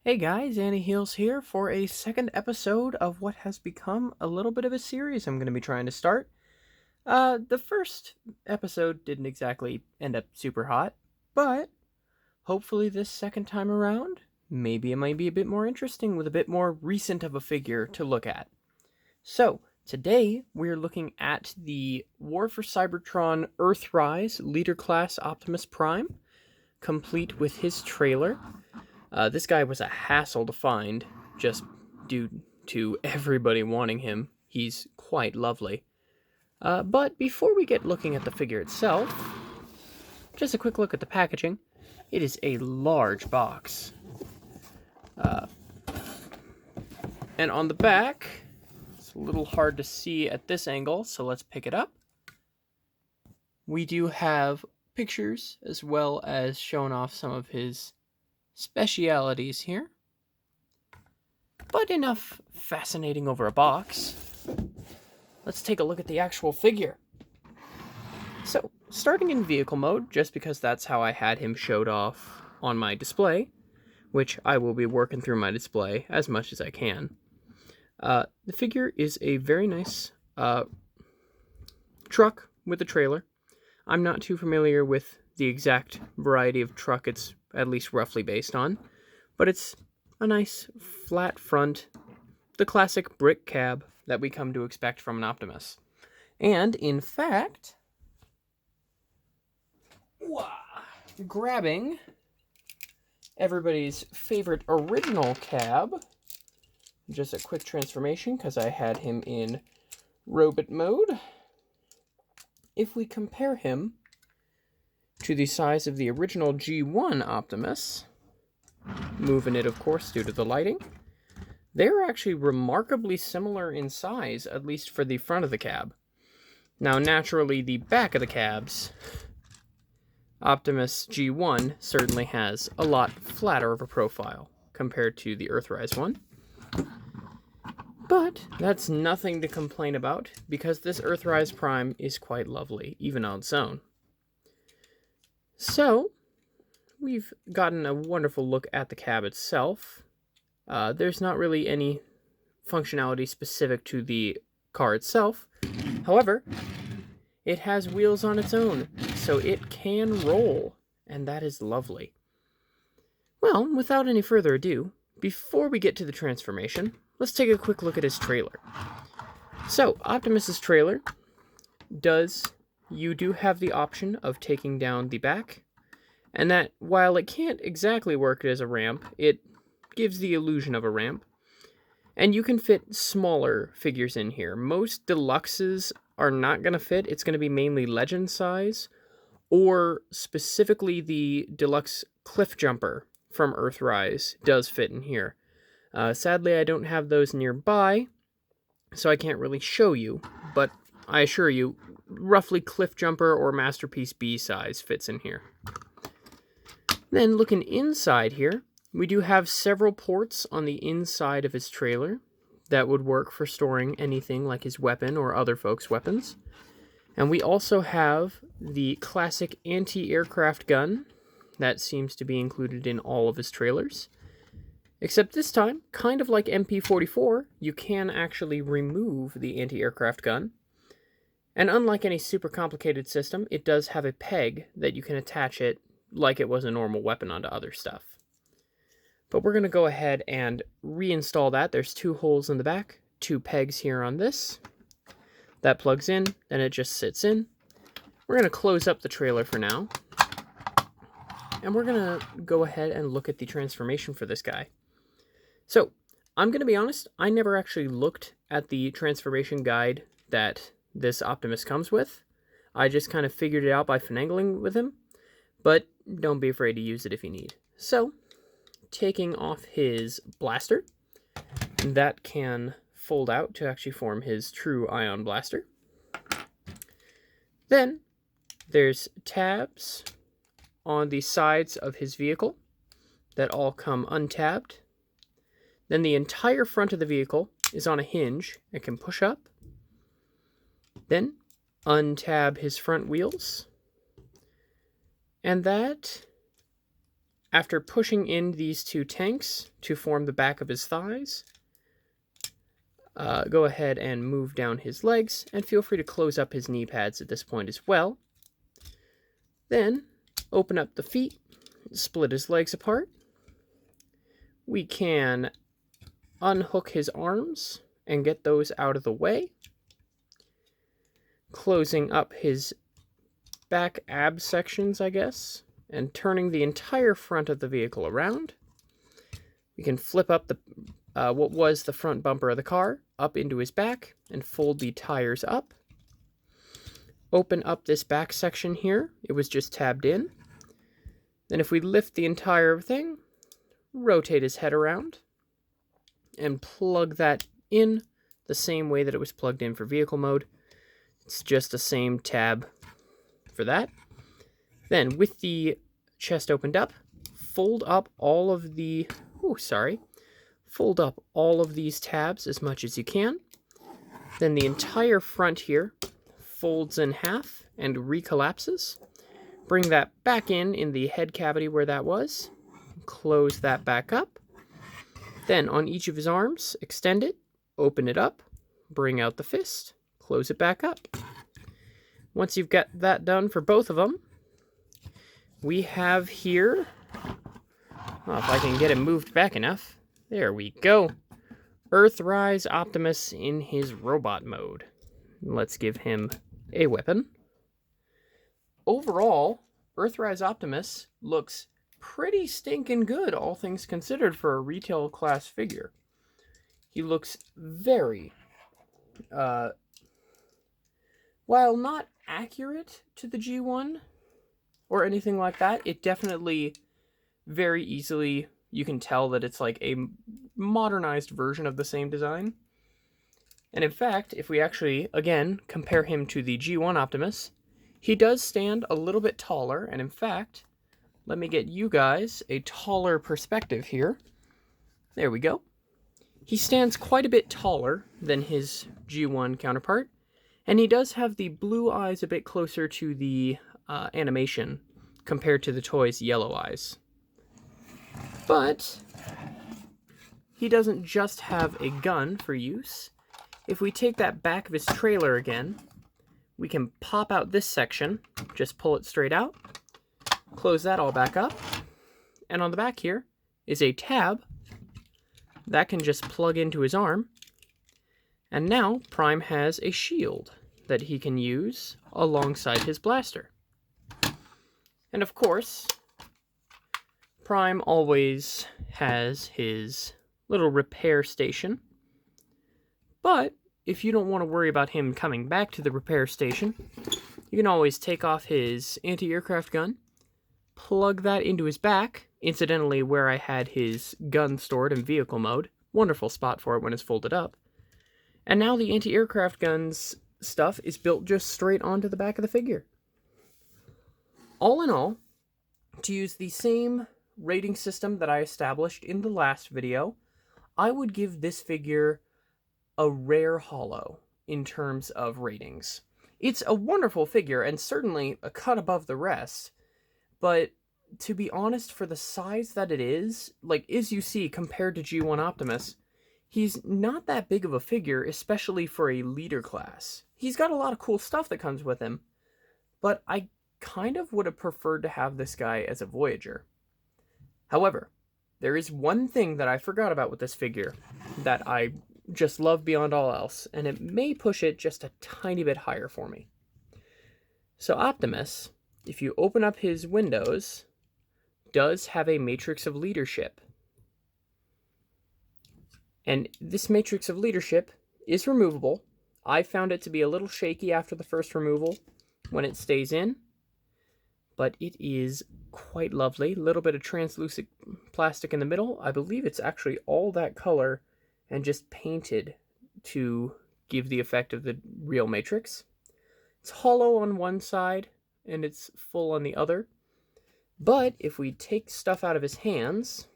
Hey guys, Antiheals here for a second episode of what has become a little bit of a series I'm going to be trying to start. The first episode didn't exactly end up super hot, but hopefully this second time around, maybe it might be a bit more interesting with a bit more recent of a figure to look at. So, today we're looking at the War for Cybertron Earthrise Leader Class Optimus Prime, complete with his trailer. This guy was a hassle to find, just due to everybody wanting him. He's quite lovely. But before we get looking at the figure itself, just a quick look at the packaging. It is a large box. And on the back, it's a little hard to see at this angle, so let's pick it up. We do have pictures as well as showing off some of his specialities here. But enough fascinating over a box. Let's take a look at the actual figure. So, starting in vehicle mode, just because that's how I had him showed off on my display, which I will be working through my display as much as I can. The figure is a very nice truck with a trailer. I'm not too familiar with the exact variety of truck it's at least roughly based on, but it's a nice flat front, the classic brick cab that we come to expect from an Optimus. And in fact, grabbing everybody's favorite original cab, just a quick transformation because I had him in robot mode. If we compare him to the size of the original G1 Optimus, moving it of course due to the lighting, they're actually remarkably similar in size, at least for the front of the cab. Now naturally the back of the cabs, Optimus G1 certainly has a lot flatter of a profile compared to the Earthrise one. But that's nothing to complain about, because this Earthrise Prime is quite lovely, even on its own. So, we've gotten a wonderful look at the cab itself. There's not really any functionality specific to the car itself. However, it has wheels on its own, so it can roll, and that is lovely. Well, without any further ado, before we get to the transformation, let's take a quick look at his trailer. So, Optimus's trailer you do have the option of taking down the back, and that, while it can't exactly work as a ramp, it gives the illusion of a ramp. And you can fit smaller figures in here. Most deluxes are not going to fit. It's going to be mainly legend size, or specifically the deluxe cliff jumper from Earthrise does fit in here. Sadly, I don't have those nearby, so I can't really show you, but I assure you, roughly cliff jumper or masterpiece B size fits in here. Then looking inside here, we do have several ports on the inside of his trailer that would work for storing anything like his weapon or other folks' weapons. And we also have the classic anti-aircraft gun that seems to be included in all of his trailers. Except this time, kind of like MP44, you can actually remove the anti-aircraft gun. And unlike any super complicated system, it does have a peg that you can attach it like it was a normal weapon onto other stuff. But we're going to go ahead and reinstall that. There's 2 holes in the back, 2 pegs here on this. That plugs in, then it just sits in. We're going to close up the trailer for now. And we're going to go ahead and look at the transformation for this guy. So, I'm going to be honest, I never actually looked at the transformation guide that this Optimus comes with. I just kind of figured it out by finagling with him. But don't be afraid to use it if you need. So, taking off his blaster, that can fold out to actually form his true ion blaster. Then there's tabs on the sides of his vehicle that all come untabbed. Then the entire front of the vehicle is on a hinge and can push up. Then untab his front wheels. And that After pushing in these two tanks to form the back of his thighs, go ahead and move down his legs, and feel free to close up his knee pads at this point as well. Then, open up the feet, split his legs apart. We can unhook his arms and get those out of the way, closing up his back ab sections, I guess, and turning the entire front of the vehicle around. We can flip up the what was the front bumper of the car up into his back and fold the tires up. Open up this back section here. It was just tabbed in. Then if we lift the entire thing, rotate his head around, and plug that in the same way that it was plugged in for vehicle mode. It's just the same tab for that. Then with the chest opened up, fold up all of the, fold up all of these tabs as much as you can. Then the entire front here folds in half and recollapses. Bring that back in the head cavity where that was. Close that back up. Then on each of his arms, extend it, open it up, bring out the fist, close it back up. Once you've got that done for both of them, we have here, if I can get him moved back enough, there we go, Earthrise Optimus in his robot mode. Let's give him a weapon. Overall, Earthrise Optimus looks pretty stinking good, all things considered, for a retail class figure. He looks very, while not accurate to the G1 or anything like that, it definitely very easily, you can tell that it's like a modernized version of the same design. And in fact, if we actually, again, compare him to the G1 Optimus, he does stand a little bit taller, and in fact, let me get you guys a taller perspective here. There we go. He stands quite a bit taller than his G1 counterpart, and he does have the blue eyes a bit closer to the animation compared to the toy's yellow eyes. But he doesn't just have a gun for use. If we take that back of his trailer again, we can pop out this section, just pull it straight out, close that all back up, and on the back here is a tab that can just plug into his arm, and now Prime has a shield that he can use alongside his blaster. And of course, Prime always has his little repair station, but if you don't want to worry about him coming back to the repair station, you can always take off his anti-aircraft gun, plug that into his back, incidentally where I had his gun stored in vehicle mode. Wonderful spot for it when it's folded up. And now the anti-aircraft gun's stuff is built just straight onto the back of the figure. All in all, to use the same rating system that I established in the last video, I would give this figure a rare hollow in terms of ratings. It's a wonderful figure and certainly a cut above the rest, but to be honest, for the size that it is, like as you see compared to G1 Optimus, he's not that big of a figure, especially for a leader class. He's got a lot of cool stuff that comes with him, but I kind of would have preferred to have this guy as a Voyager. However, there is one thing that I forgot about with this figure that I just love beyond all else, and it may push it just a tiny bit higher for me. So Optimus, if you open up his windows, does have a matrix of leadership. And this matrix of leadership is removable. I found it to be a little shaky after the first removal when it stays in, but it is quite lovely. A little bit of translucent plastic in the middle. I believe it's actually all that color and just painted to give the effect of the real matrix. It's hollow on one side and it's full on the other. But if we take stuff out of his hands,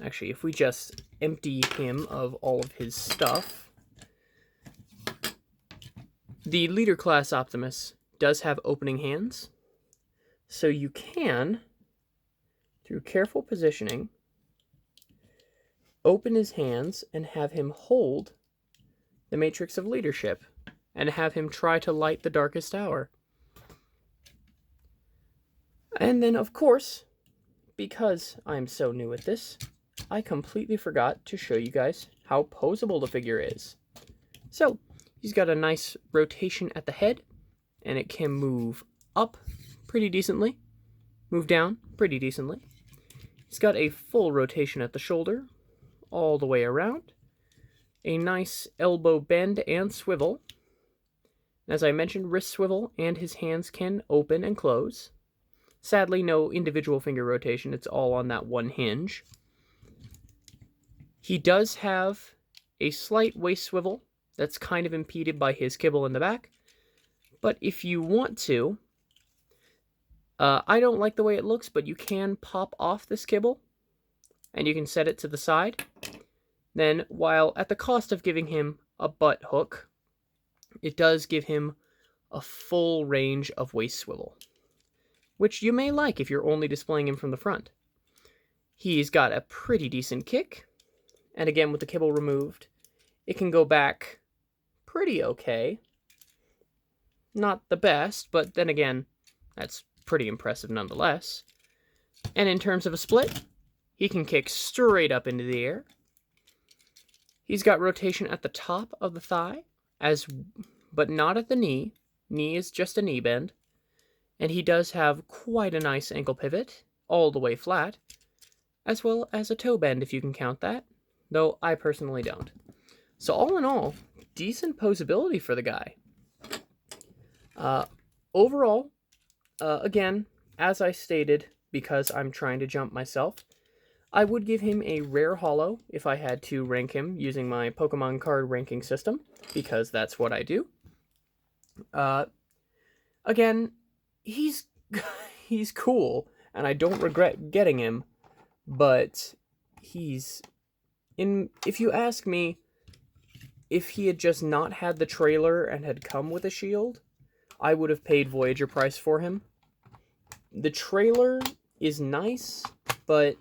actually if we just empty him of all of his stuff, the leader class Optimus does have opening hands, so you can through careful positioning, open his hands and have him hold the Matrix of Leadership and have him try to light the darkest hour. And then, of course, because I'm so new at this, I completely forgot to show you guys how posable the figure is. So, he's got a nice rotation at the head, and it can move up pretty decently, move down pretty decently. He's got a full rotation at the shoulder, all the way around, a nice elbow bend and swivel. As I mentioned, wrist swivel, and his hands can open and close. Sadly, no individual finger rotation, it's all on that one hinge. He does have a slight waist swivel that's kind of impeded by his kibble in the back, but if you want to, I don't like the way it looks, but you can pop off this kibble, and you can set it to the side. Then, while at the cost of giving him a butt hook, it does give him a full range of waist swivel, which you may like if you're only displaying him from the front. He's got a pretty decent kick, and again, with the kibble removed, it can go back pretty okay. Not the best, but then again, that's pretty impressive nonetheless. And in terms of a split, he can kick straight up into the air. He's got rotation at the top of the thigh, but not at the knee. Knee is just a knee bend. And he does have quite a nice ankle pivot, all the way flat, as well as a toe bend if you can count that, though I personally don't. So all in all, decent posability for the guy. Overall, again, as I stated, because I'm trying to jump myself, I would give him a rare holo if I had to rank him using my Pokemon card ranking system, because that's what I do. Again, he's cool, and I don't regret getting him, but if you ask me, if he had just not had the trailer and had come with a shield, I would have paid Voyager price for him. The trailer is nice, but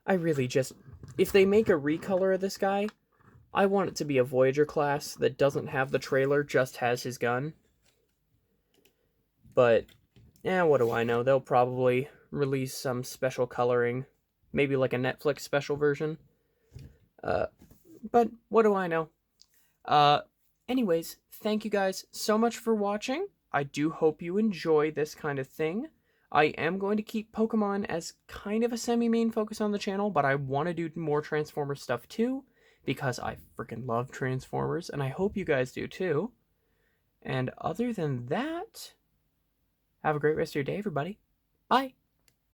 I really just, if they make a recolor of this guy, I want it to be a Voyager class that doesn't have the trailer, just has his gun. But, what do I know? They'll probably release some special coloring, maybe like a Netflix special version. But what do I know? Anyways, thank you guys so much for watching. I do hope you enjoy this kind of thing. I am going to keep Pokemon as kind of a semi-main focus on the channel, but I want to do more Transformers stuff too, because I freaking love Transformers, and I hope you guys do too. And other than that, have a great rest of your day, everybody. Bye!